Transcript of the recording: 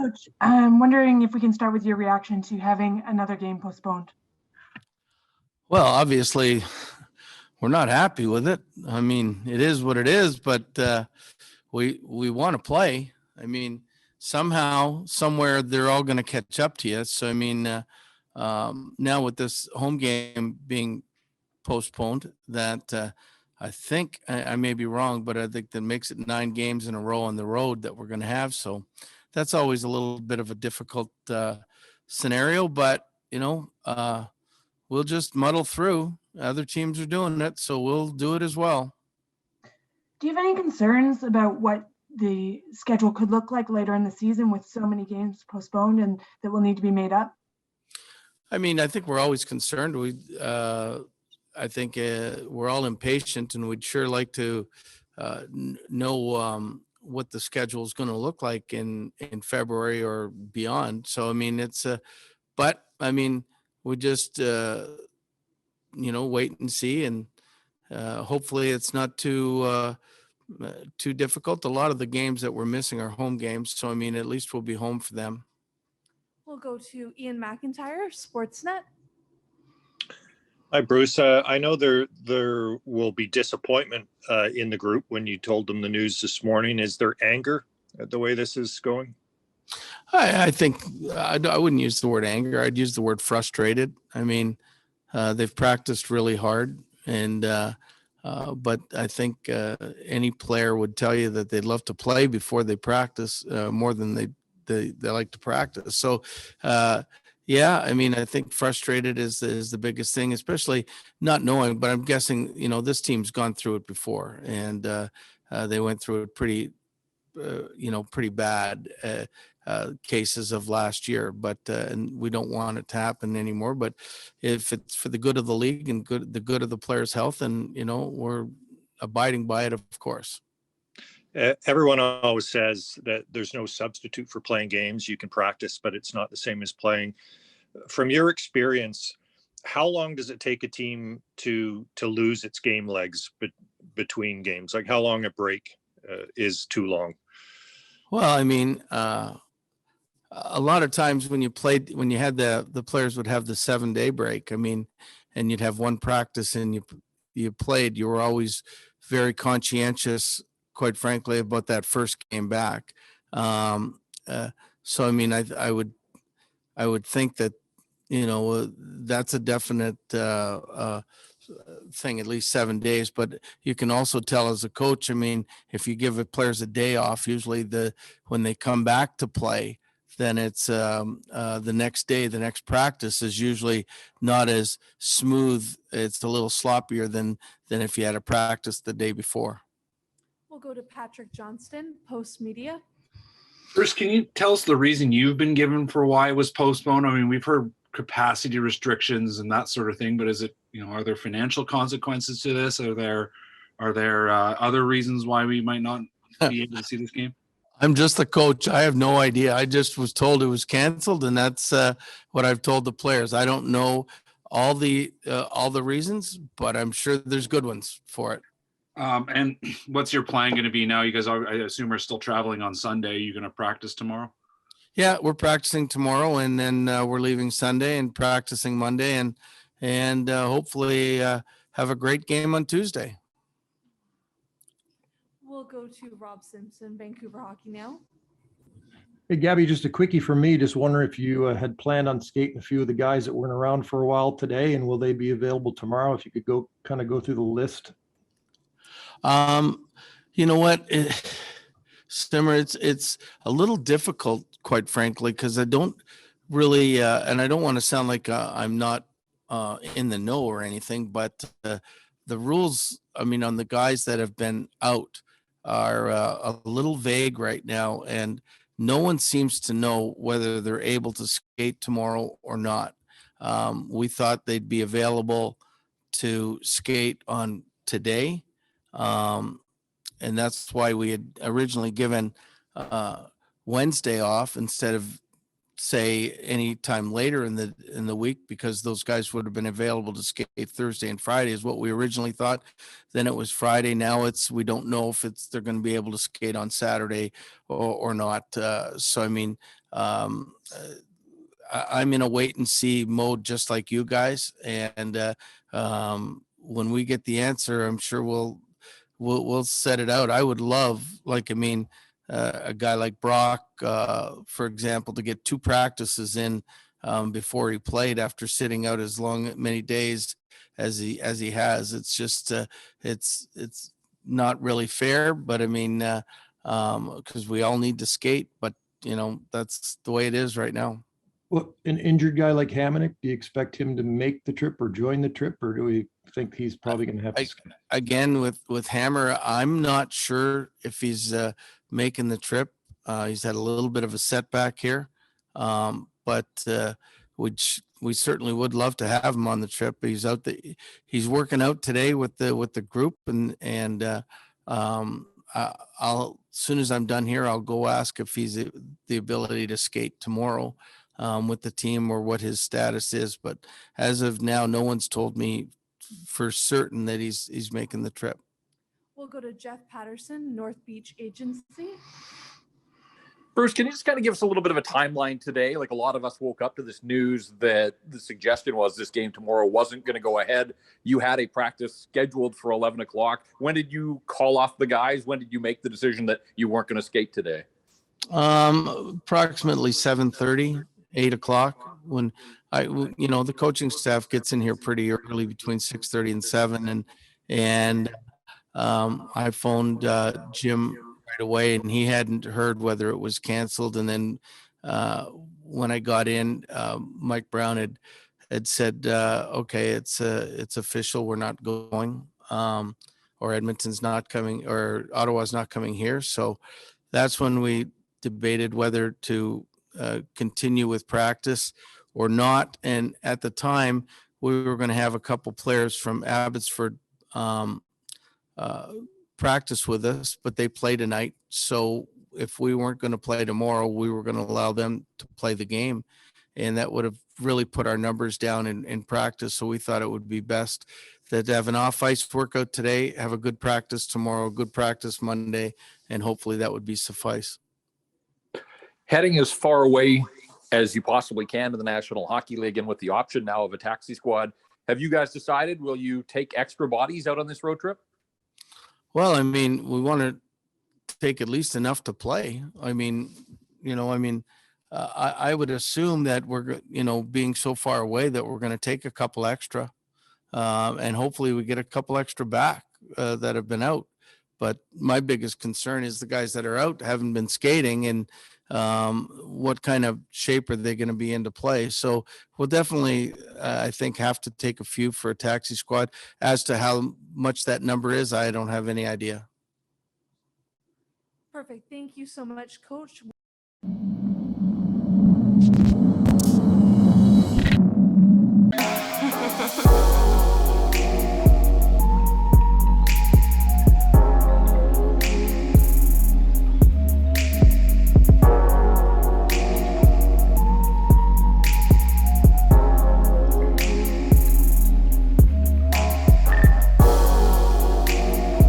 Coach, I'm wondering if we can start with your reaction to having another game postponed. Well, obviously, we're not happy with it. I mean, it is what it is, but we want to play. I mean, somehow, somewhere, they're all going to catch up to you. So, I mean, now with this home game being postponed, that I think I may be wrong, but I think that makes it 9 games in a row on the road that we're going to have. So that's always a little bit of a difficult scenario, but we'll just muddle through. Other teams are doing it, so we'll do it as well. Do you have any concerns about what the schedule could look like later in the season with so many games postponed and that will need to be made up? I mean, I think we're always concerned. I think we're all impatient, and we'd sure like to know what the schedule is going to look like in February or beyond. So, I mean, but I mean, we just, wait and see, and hopefully it's not too difficult. A lot of the games that we're missing are home games. So, I mean, at least we'll be home for them. We'll go to Ian McIntyre, Sportsnet. Hi, Bruce. I know there will be disappointment in the group when you told them the news this morning. Is there anger at the way this is going? I think I wouldn't use the word anger. I'd use the word frustrated. I mean, they've practiced really hard, and but I think any player would tell you that they'd love to play before they practice more than they like to practice. So, yeah, I mean, I think frustrated is the biggest thing, especially not knowing. But I'm guessing, this team's gone through it before, and they went through it pretty bad cases of last year. But and we don't want it to happen anymore. But if it's for the good of the league and the good of the players' health, and we're abiding by it, of course. Everyone always says that there's no substitute for playing games. You can practice, but it's not the same as playing. From your experience, how long does it take a team to lose its game legs between games? Like, how long a break is too long? Well, I mean, a lot of times when you had the players would have the 7-day break. I mean, and you'd have one practice and you played. You were always very conscientious, quite frankly, about that first game back. So, I mean, I would think that, that's a definite thing, at least 7 days. But you can also tell as a coach, I mean, if you give the players a day off, usually when they come back to play, then it's the next day, the next practice is usually not as smooth. It's a little sloppier than if you had a practice the day before. We'll go to Patrick Johnston, Post Media. Bruce, can you tell us the reason you've been given for why it was postponed? I mean, we've heard capacity restrictions and that sort of thing, but is it, are there financial consequences to this? Are there other reasons why we might not be able to see this game? I'm just the coach. I have no idea. I just was told it was canceled, and that's what I've told the players. I don't know all the reasons, but I'm sure there's good ones for it. And what's your plan going to be now? You guys, I assume, are still traveling on Sunday. Are you going to practice tomorrow? Yeah, we're practicing tomorrow, and then we're leaving Sunday and practicing Monday, and hopefully have a great game on Tuesday. We'll go to Rob Simpson, Vancouver Hockey Now. Hey, Gabby, just a quickie from me. Just wondering if you had planned on skating a few of the guys that weren't around for a while today, and will they be available tomorrow? If you could go through the list. You know what, Stimmer, it's a little difficult, quite frankly, because I don't really, and I don't want to sound like I'm not in the know or anything, but the rules, I mean, on the guys that have been out are a little vague right now, and no one seems to know whether they're able to skate tomorrow or not. We thought they'd be available to skate on today. And that's why we had originally given Wednesday off instead of, say, any time later in the week, because those guys would have been available to skate Thursday and Friday is what we originally thought. Then it was Friday. Now we don't know if they're going to be able to skate on Saturday or not. So, I mean, I'm in a wait and see mode, just like you guys. And when we get the answer, I'm sure we'll set it out. I would love, a guy like Brock, for example, to get 2 practices in before he played after sitting out many days as he has. It's just it's not really fair, but I mean, because we all need to skate, but that's the way it is right now. Well, an injured guy like Hamonic, do you expect him to make the trip or join the trip, or do we think he's probably going to have to? Again, with Hammer, I'm not sure if he's making the trip. He's had a little bit of a setback here, but which we certainly would love to have him on the trip. He's out he's working out today with the group, and I'll, as soon as I'm done here, I'll go ask if he's the ability to skate tomorrow with the team, or what his status is. But as of now, no one's told me for certain that he's making the trip. We'll go to Jeff Patterson, North Beach Agency. Bruce, can you just kind of give us a little bit of a timeline today? Like, a lot of us woke up to this news that the suggestion was this game tomorrow wasn't going to go ahead. You had a practice scheduled for 11 o'clock. When did you call off the guys? When did you make the decision that you weren't going to skate today? Approximately 7:30, 8 o'clock, when the coaching staff gets in here pretty early, between 6:30 and 7. And I phoned Jim right away, and he hadn't heard whether it was canceled. And then when I got in, Mike Brown had said, okay, it's official, we're not going, or Edmonton's not coming, or Ottawa's not coming here. So that's when we debated whether to continue with practice or not. And at the time, we were going to have a couple players from Abbotsford practice with us, but they play tonight. So if we weren't going to play tomorrow, we were going to allow them to play the game, and that would have really put our numbers down in practice. So we thought it would be best that to have an off ice workout today, have a good practice tomorrow, good practice Monday, and hopefully that would be suffice. Heading as far away as you possibly can to the National Hockey League, and with the option now of a taxi squad, have you guys decided, will you take extra bodies out on this road trip? Well, I mean, we want to take at least enough to play. I would assume that we're, being so far away, that we're going to take a couple extra, and hopefully we get a couple extra back that have been out. But my biggest concern is the guys that are out haven't been skating, and what kind of shape are they going to be into play? So we'll definitely, I think, have to take a few for a taxi squad. As to how much that number is, I don't have any idea. Perfect. Thank you so much, Coach.